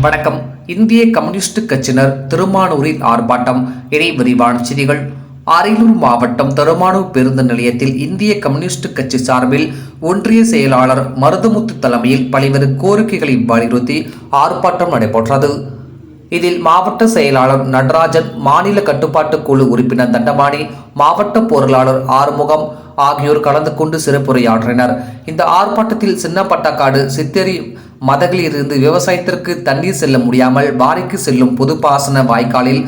வணக்கம். இந்திய கம்யூனிஸ்ட் கட்சியினர் திருமானூரில் ஆர்ப்பாட்டம். இனி விரிவான செய்திகள். அரியலூர் மாவட்டம் திருமானூர் பேருந்து நிலையத்தில் இந்திய கம்யூனிஸ்ட் கட்சி சார்பில் ஒன்றிய செயலாளர் மருதமுத்து தலைமையில் பல்வேறு கோரிக்கைகளை வலியுறுத்தி ஆர்ப்பாட்டம் நடைபெற்றது. இதில் மாவட்ட செயலாளர் நடராஜன், மாநில கட்டுப்பாட்டு குழு உறுப்பினர் தண்டபாணி, மாவட்ட பொருளாளர் ஆறுமுகம் ஆகியோர் கலந்து கொண்டு சிறப்புரையாற்றினர். இந்த ஆர்ப்பாட்டத்தில் சின்னப்பட்டக்காடு, சித்தேரி மதகிலிருந்து விவசாயத்திற்கு தண்ணீர் செல்ல முடியாமல் வாரிக்கு செல்லும் பொதுப்பாசன வாய்க்காலில்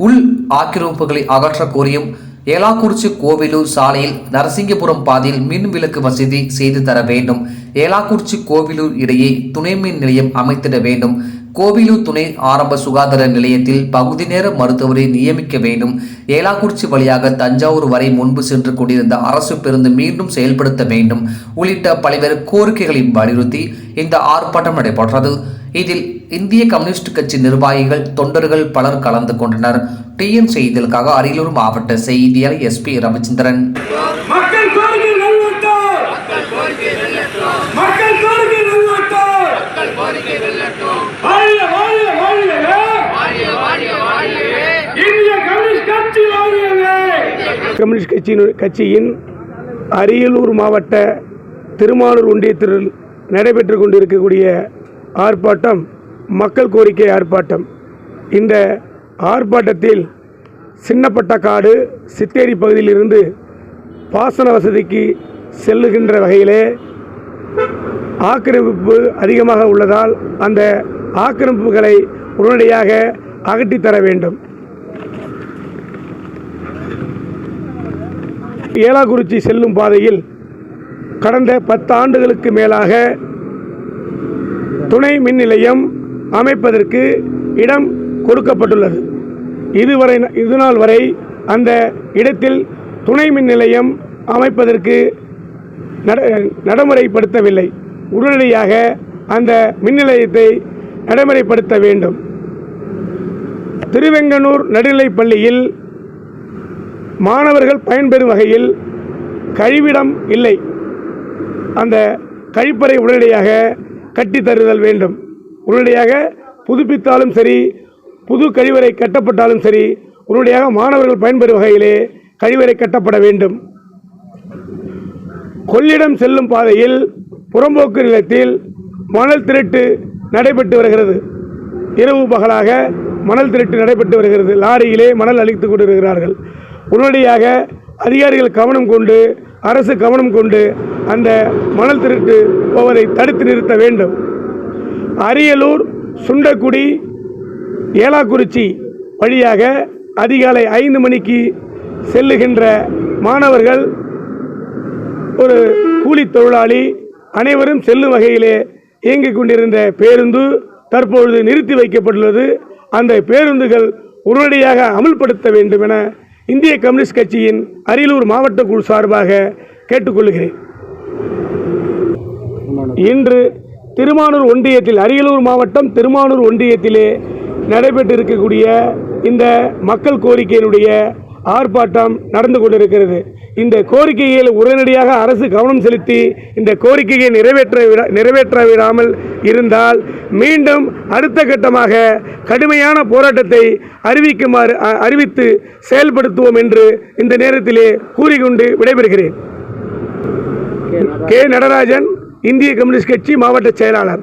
உள் ஆக்கிரமிப்புகளை அகற்ற கோரியும், ஏலாக்குறிச்சி கோவிலூர் சாலையில் நரசிங்கபுரம் பாதையில் மின் விளக்கு வசதி செய்து தர வேண்டும், ஏலாக்குறிச்சி கோவிலூர் இடையே துணை மின் நிலையம் அமைத்திட வேண்டும், கோவிலூர் துணை ஆரம்ப சுகாதார நிலையத்தில் பகுதி நேர மருத்துவரை நியமிக்க வேண்டும், ஏலாக்குறிச்சி வழியாக தஞ்சாவூர் வரை முன்பு சென்று கொண்டிருந்த அரசு பேருந்து மீண்டும் செயல்படுத்த வேண்டும் உள்ளிட்ட பல்வேறு கோரிக்கைகளை வலியுறுத்தி இந்த ஆர்ப்பாட்டம் நடைபெற்றது. இதில் இந்திய கம்யூனிஸ்ட் கட்சி நிர்வாகிகள், தொண்டர்கள் பலர் கலந்து கொண்டனர். டிஎன் செய்திகளுக்காக அரியலூர் மாவட்ட செய்தியாளர் எஸ்பி ரவிச்சந்திரன். கம்யூனிஸ்ட் கட்சியின் அரியலூர் மாவட்ட திருமானூர் ஒன்றியத்தில் நடைபெற்று கொண்டிருக்கக்கூடிய ஆர்ப்பாட்டம் மக்கள் கோரிக்கை ஆர்ப்பாட்டம். இந்த ஆர்ப்பாட்டத்தில் சின்னப்பட்டக்காடு, சித்தேரி பகுதியிலிருந்து பாசன வசதிக்கு செல்லுகின்ற வகையிலே ஆக்கிரமிப்பு அதிகமாக உள்ளதால் அந்த ஆக்கிரமிப்புகளை உடனடியாக அகற்றித்தர வேண்டும். ஏலாக்குறிச்சி செல்லும் பாதையில் கடந்த 10 ஆண்டுகளுக்கு மேலாக துணை மின் நிலையம் அமைப்பதற்கு இடம் கொடுக்கப்பட்டுள்ளது. இதுநாள் வரை அந்த இடத்தில் துணை மின் நிலையம் அமைப்பதற்கு நடைமுறைப்படுத்தவில்லை. உடனடியாக அந்த மின் நிலையத்தை நடைமுறைப்படுத்த வேண்டும். திருவெங்கனூர் நடுநிலைப் பள்ளியில் மாணவர்கள் பயன்பெறும் வகையில் கழிவிடம் இல்லை. அந்த கழிப்பறை உடனடியாக கட்டித்தருதல் வேண்டும். உடனடியாக புதுப்பித்தாலும் சரி, புது கழிவறை கட்டப்பட்டாலும் சரி, உடனடியாக மாணவர்கள் பயன்பெறும் வகையிலே கழிவறை கட்டப்பட வேண்டும். கொள்ளிடம் செல்லும் பாதையில் புறம்போக்கு நிலத்தில் மணல் திருட்டு நடைபெற்று வருகிறது. இரவு பகலாக மணல் திருட்டு நடைபெற்று வருகிறது. லாரியிலே மணல் அளித்துக் கொண்டிருக்கிறார்கள். உடனடியாக அதிகாரிகள் கவனம் கொண்டு, அரசு கவனம் கொண்டு அந்த மணல் திருட்டு போவதை தடுத்து நிறுத்த வேண்டும். அரியலூர், சுண்டக்குடி, ஏலாக்குறிச்சி வழியாக அதிகாலை 5 மணிக்கு செல்லுகின்ற மாணவர்கள், ஒரு கூலி தொழிலாளி அனைவரும் செல்லும் வகையிலே இயங்கிக் கொண்டிருந்த பேருந்து தற்பொழுது நிறுத்தி வைக்கப்பட்டுள்ளது. அந்த பேருந்துகள் உடனடியாக அமல்படுத்த வேண்டும் என இந்திய கம்யூனிஸ்ட் கட்சியின் அரியலூர் மாவட்ட குழு சார்பாக கேட்டுக்கொள்கிறேன். இன்று திருமானூர் ஒன்றியத்தில், அரியலூர் மாவட்டம் திருமானூர் ஒன்றியத்திலே நடைபெற்றிருக்கக்கூடிய இந்த மக்கள் கோரிக்கையினுடைய ஆர்ப்பாட்டம் நடந்து கொண்டிருக்கிறது. இந்த கோரிக்கையில் உடனடியாக அரசு கவனம் செலுத்தி இந்த கோரிக்கையை நிறைவேற்ற விடாமல் இருந்தால் மீண்டும் அடுத்த கட்டமாக கடுமையான போராட்டத்தை அறிவித்து செயல்படுத்துவோம் என்று இந்த நேரத்திலே கூறிக்கொண்டு விடைபெறுகிறேன். கே. நடராஜன், இந்திய கம்யூனிஸ்ட் கட்சி மாவட்ட செயலாளர்.